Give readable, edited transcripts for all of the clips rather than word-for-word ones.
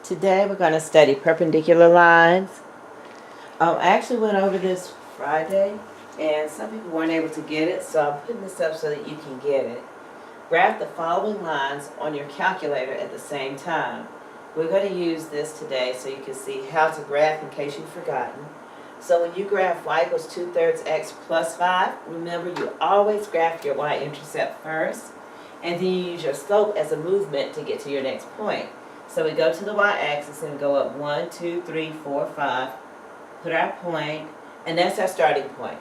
Today we're going to study perpendicular lines. I actually went over this Friday and some people weren't able to get it, so I'm putting this up so that you can get it. Graph the following lines on your calculator at the same time. We're going to use this today so you can see how to graph in case you've forgotten. So when you graph y equals 2/3 x plus 5, remember you always graph your y-intercept first, and then you use your slope as a movement to get to your next point. So we go to the y-axis and go up 1, 2, 3, 4, 5, put our point, and that's our starting point.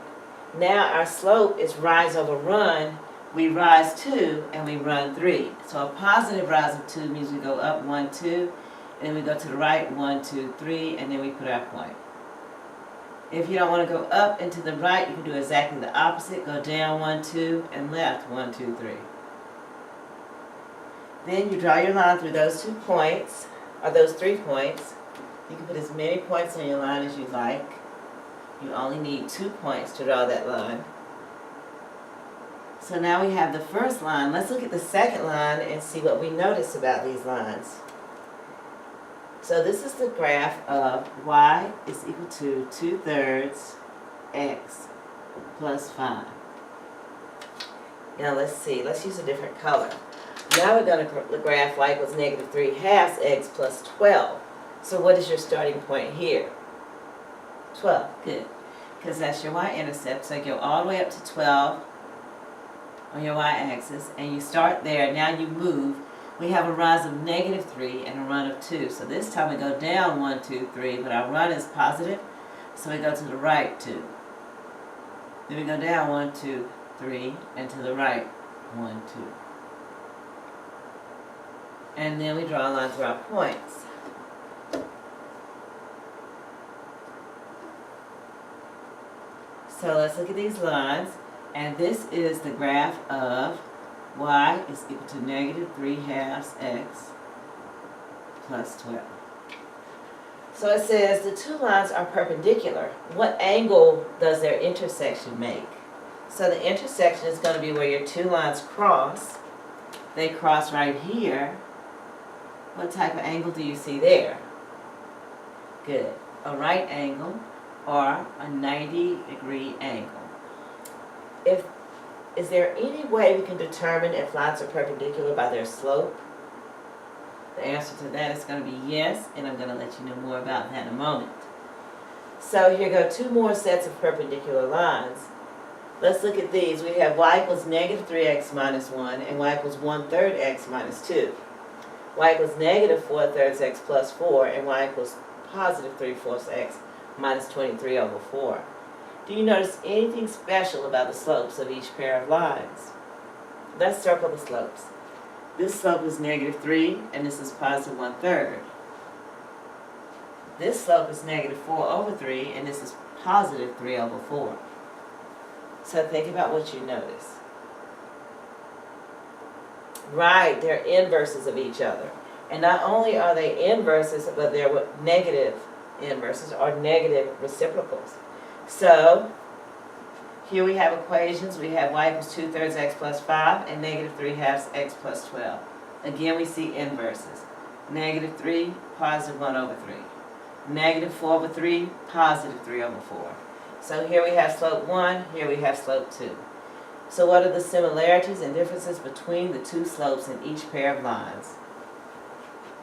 Now our slope is rise over run. We rise 2 and we run 3. So a positive rise of 2 means we go up 1, 2, and then we go to the right 1, 2, 3, and then we put our point. If you don't want to go up and to the right, you can do exactly the opposite. Go down 1, 2, and left 1, 2, 3. Then you draw your line through those 2 points, or those 3 points. You can put as many points on your line as you like. You only need 2 points to draw that line. So now we have the first line. Let's look at the second line and see what we notice about these lines. So this is the graph of y is equal to 2/3 x plus 5. Now let's see. Let's use a different color. Now we're going to graph y equals -3/2 x plus 12. So what is your starting point here? 12. Good. Because that's your y-intercept. So you go all the way up to 12 on your y-axis, and you start there. Now you move. We have a rise of -3 and a run of 2. So this time we go down 1, 2, 3, but our run is positive, so we go to the right 2. Then we go down 1, 2, 3, and to the right 1, 2. And then we draw a line through our points. So let's look at these lines, and this is the graph of y is equal to -3/2 x plus 12. So it says the 2 lines are perpendicular. What angle does their intersection make? So the intersection is going to be where your 2 lines cross. They cross right here. What type of angle do you see there? Good. A right angle or a 90-degree angle. Is there any way we can determine if lines are perpendicular by their slope? The answer to that is going to be yes, and I'm going to let you know more about that in a moment. So here go 2 more sets of perpendicular lines. Let's look at these. We have y equals -3x minus 1 and y equals 1/3 x minus 2. Y equals -4/3 x plus 4 and y equals positive 3/4 x minus 23 over 4. Do you notice anything special about the slopes of each pair of lines? Let's circle the slopes. This slope is -3 and this is positive 1/3. This slope is -4 over 3 and this is positive 3 over 4. So think about what you notice. Right, they're inverses of each other. And not only are they inverses, but they're negative inverses or negative reciprocals. So here we have equations. We have y equals 2/3 x plus 5 and -3/2 x plus 12. Again, we see inverses. -3, positive 1 over 3. -4 over 3, positive 3 over 4. So here we have slope 1, here we have slope 2. So what are the similarities and differences between the 2 slopes in each pair of lines?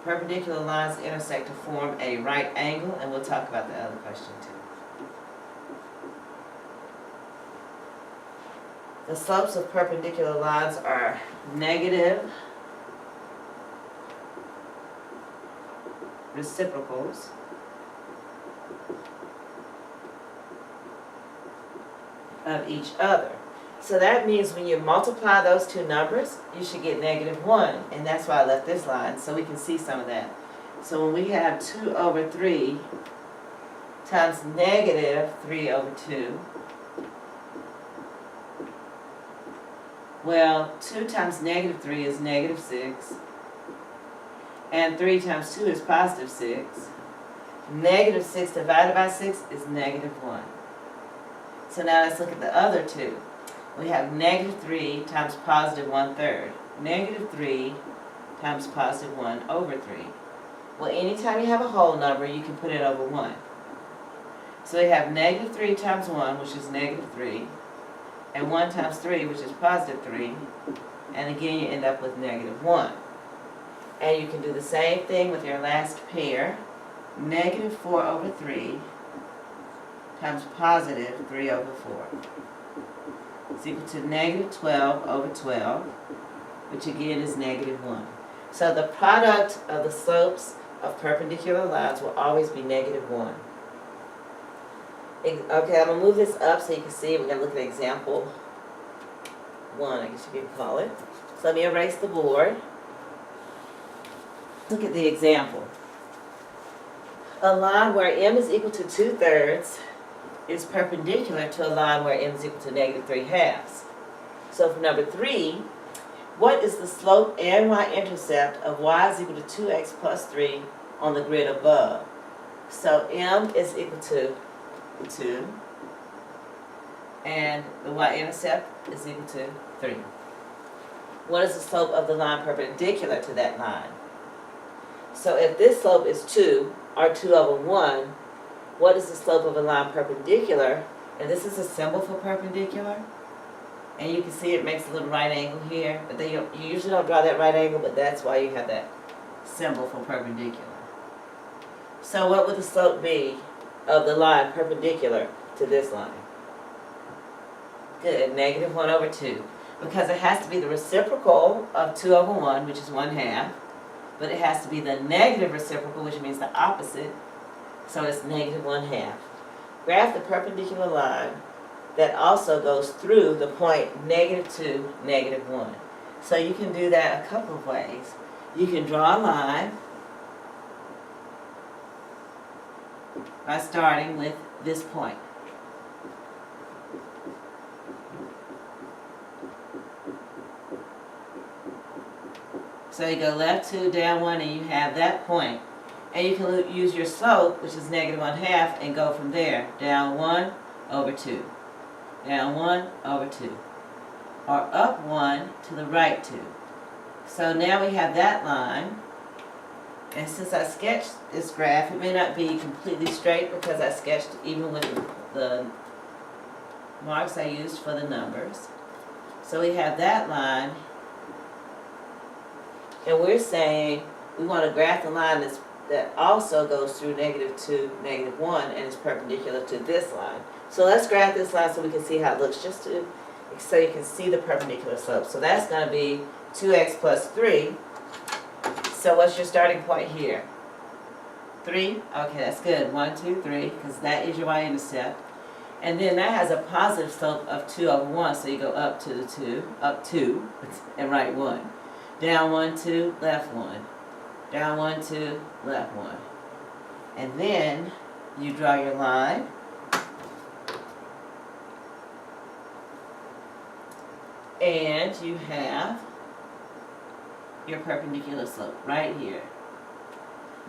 Perpendicular lines intersect to form a right angle, and we'll talk about the other question too. The slopes of perpendicular lines are negative reciprocals of each other. So that means when you multiply those 2 numbers, you should get -1, and that's why I left this line, so we can see some of that. So when we have 2 over 3 times -3 over 2, well, 2 times -3 is -6, and 3 times 2 is positive 6. -6 divided by 6 is -1. So now let's look at the other 2. We have -3 times positive 1/3. -3 times positive 1 over 3. Well, anytime you have a whole number, you can put it over 1. So we have negative 3 times 1, which is negative 3, and 1 times 3, which is positive 3, and again you end up with negative 1. And you can do the same thing with your last pair. Negative 4 over 3 times positive 3 over 4 is equal to negative 12 over 12, which again is negative 1. So the product of the slopes of perpendicular lines will always be negative 1. Okay, I'm going to move this up so you can see. We're going to look at example 1, I guess you can call it. So let me erase the board. Look at the example. A line where m is equal to 2/3 is perpendicular to a line where m is equal to negative 3/2. So for number 3, what is the slope and y-intercept of y is equal to 2x plus 3 on the grid above? So m is equal to 2, and the y-intercept is equal to 3. What is the slope of the line perpendicular to that line? So if this slope is 2, or 2 over 1, what is the slope of a line perpendicular? And this is a symbol for perpendicular. And you can see it makes a little right angle here, but you usually don't draw that right angle, but that's why you have that symbol for perpendicular. So what would the slope be of the line perpendicular to this line? Good, negative 1 over 2. Because it has to be the reciprocal of 2 over 1, which is 1/2. But it has to be the negative reciprocal, which means the opposite. So it's negative 1/2. Graph the perpendicular line that also goes through the point negative 2, negative 1. So you can do that a couple of ways. You can draw a line by starting with this point. So you go left 2, down 1, and you have that point. And you can use your slope, which is negative 1/2, and go from there. Down 1 over 2. Down 1 over 2. Or up 1 to the right 2. So now we have that line. And since I sketched this graph, it may not be completely straight because I sketched even with the marks I used for the numbers. So we have that line. And we're saying we want to graph the line that also goes through negative 2, negative 1, and is perpendicular to this line. So let's graph this line so we can see how it looks, so you can see the perpendicular slope. So that's going to be 2x plus 3. So what's your starting point here? 3? Okay, that's good. 1, 2, 3, because that is your y-intercept. And then that has a positive slope of 2 over 1, so you go up to the 2, up 2, and right 1. Down 1, 2, left 1. Down 1, 2, left 1. And then you draw your line. And you have your perpendicular slope right here.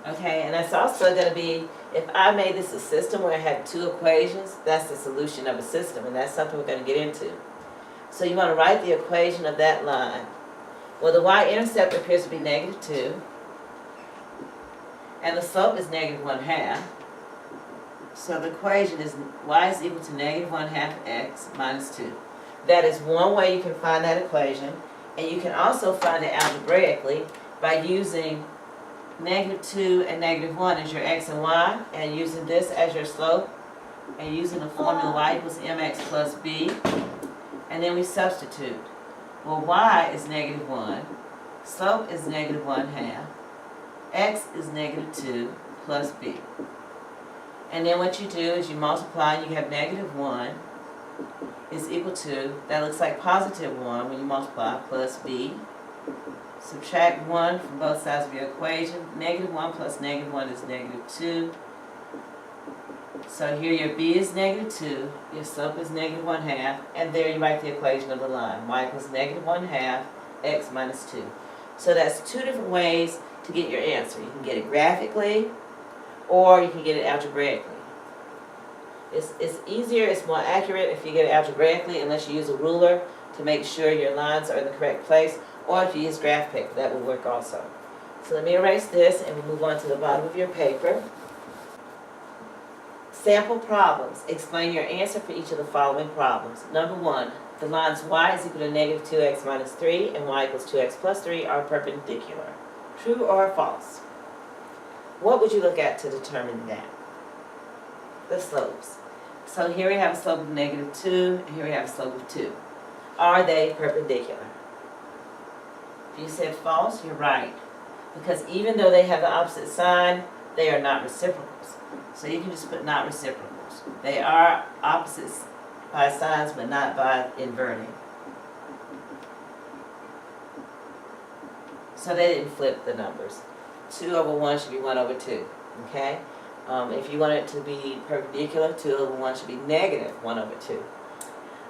Okay, and that's also going to be, if I made this a system where I had 2 equations, that's the solution of a system, and that's something we're going to get into. So you want to write the equation of that line. Well, the y-intercept appears to be negative 2, and the slope is negative 1/2. So the equation is y is equal to negative 1/2 x minus 2. That is one way you can find that equation, and you can also find it algebraically by using negative 2 and negative 1 as your x and y, and using this as your slope, and using the formula y equals mx plus b, and then we substitute. Well, y is negative 1, slope is negative 1/2, x is negative 2 plus b. And then what you do is you multiply, and you have negative 1 is equal to, that looks like positive 1 when you multiply, plus b. Subtract 1 from both sides of your equation. Negative 1 plus negative 1 is negative 2. So here your b is negative 2, your slope is negative 1/2, and there you write the equation of the line. Y equals negative 1/2, x minus 2. So that's 2 different ways to get your answer. You can get it graphically, or you can get it algebraically. It's easier, it's more accurate if you get it algebraically, unless you use a ruler to make sure your lines are in the correct place, or if you use GraphPick, that will work also. So let me erase this and we'll move on to the bottom of your paper. Sample problems. Explain your answer for each of the following problems. Number 1, the lines y is equal to negative 2x minus 3 and y equals 2x plus 3 are perpendicular. True or false? What would you look at to determine that? The slopes. So here we have a slope of negative 2 and here we have a slope of 2. Are they perpendicular? If you said false, you're right. Because even though they have the opposite sign, they are not reciprocals. So you can just put not reciprocals. They are opposites by signs, but not by inverting. So they didn't flip the numbers. 2 over 1 should be 1 over 2. Okay? If you want it to be perpendicular, 2 over 1 should be negative 1 over 2.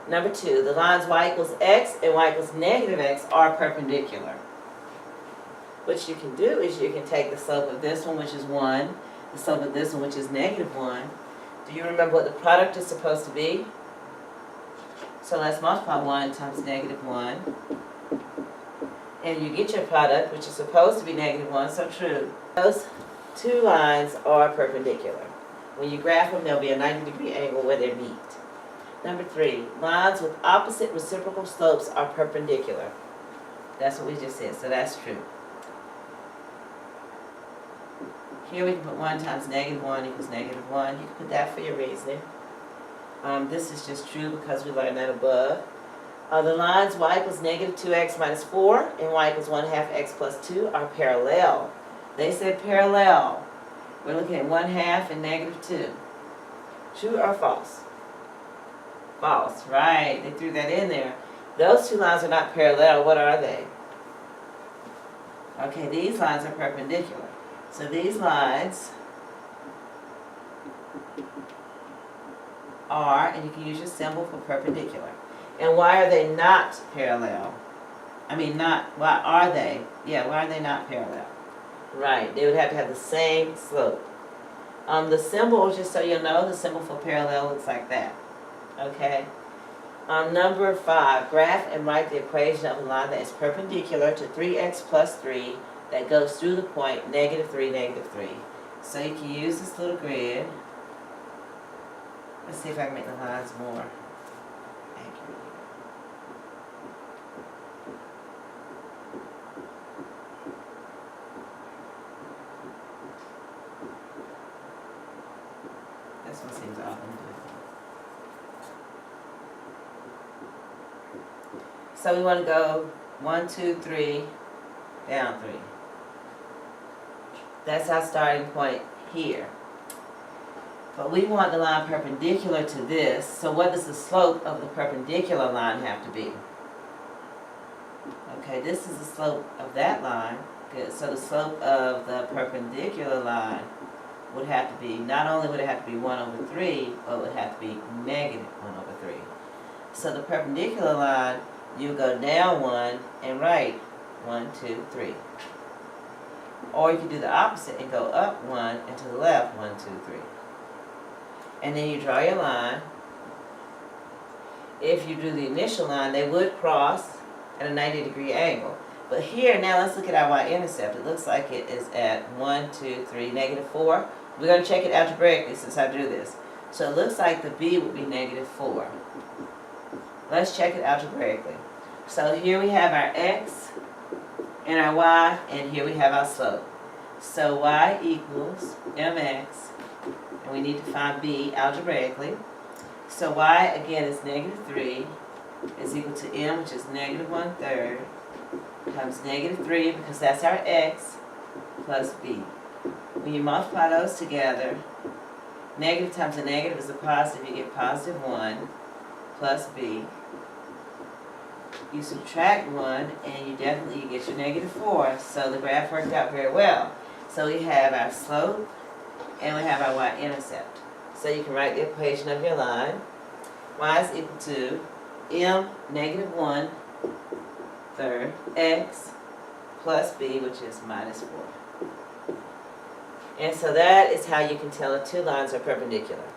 Number 2, the lines y equals x and y equals negative x are perpendicular. What you can do is you can take the slope of this one, which is 1, the slope of this one, which is negative 1. Do you remember what the product is supposed to be? So let's multiply 1 times negative 1. And you get your product, which is supposed to be negative 1, so true. Those two lines are perpendicular. When you graph them, there'll be a 90-degree angle where they meet. Number 3, lines with opposite reciprocal slopes are perpendicular. That's what we just said, so that's true. Here we can put 1 times negative 1 equals negative 1. You can put that for your reasoning. This is just true because we learned that above. The lines y equals negative 2x minus 4 and y equals 1 half x plus 2 are parallel. They said parallel. We're looking at 1 half and negative 2. True or false? False, right. They threw that in there. Those two lines are not parallel. What are they? Okay, these lines are perpendicular. So these lines are, and you can use your symbol for perpendicular. And why are they not parallel? I mean, why are they? Yeah, why are they not parallel? Right, they would have to have the same slope. The symbol, just so you know, the symbol for parallel looks like that. Okay? Number 5, graph and write the equation of a line that is perpendicular to 3x plus 3 that goes through the point negative 3, negative 3. So you can use this little grid. Let's see if I can make the lines more accurate. This one seems awful good. So we want to go 1, 2, 3, down 3. That's our starting point here. But we want the line perpendicular to this, so what does the slope of the perpendicular line have to be? Okay, this is the slope of that line. Good. So the slope of the perpendicular line would have to be, not only would it have to be 1 over 3, but it would have to be negative 1 over 3. So the perpendicular line, you go down 1 and write 1, 2, 3. Or you can do the opposite and go up 1 and to the left 1, 2, 3. And then you draw your line. If you do the initial line, they would cross at a 90-degree angle. But here, now let's look at our y-intercept. It looks like it is at 1, 2, 3, negative 4. We're going to check it algebraically since I drew this. So it looks like the b would be negative 4. Let's check it algebraically. So here we have our x and our y, and here we have our slope. So y equals mx, and we need to find b algebraically. So y, again, is negative 3, is equal to m, which is negative 1/3, times negative 3, because that's our x, plus b. When you multiply those together, negative times a negative is a positive, you get positive 1, plus b. You subtract 1, and you definitely get your negative 4, so the graph worked out very well. So we have our slope, and we have our y-intercept. So you can write the equation of your line. Y is equal to m negative 1/3 x plus b, which is minus 4. And so that is how you can tell if two lines are perpendicular.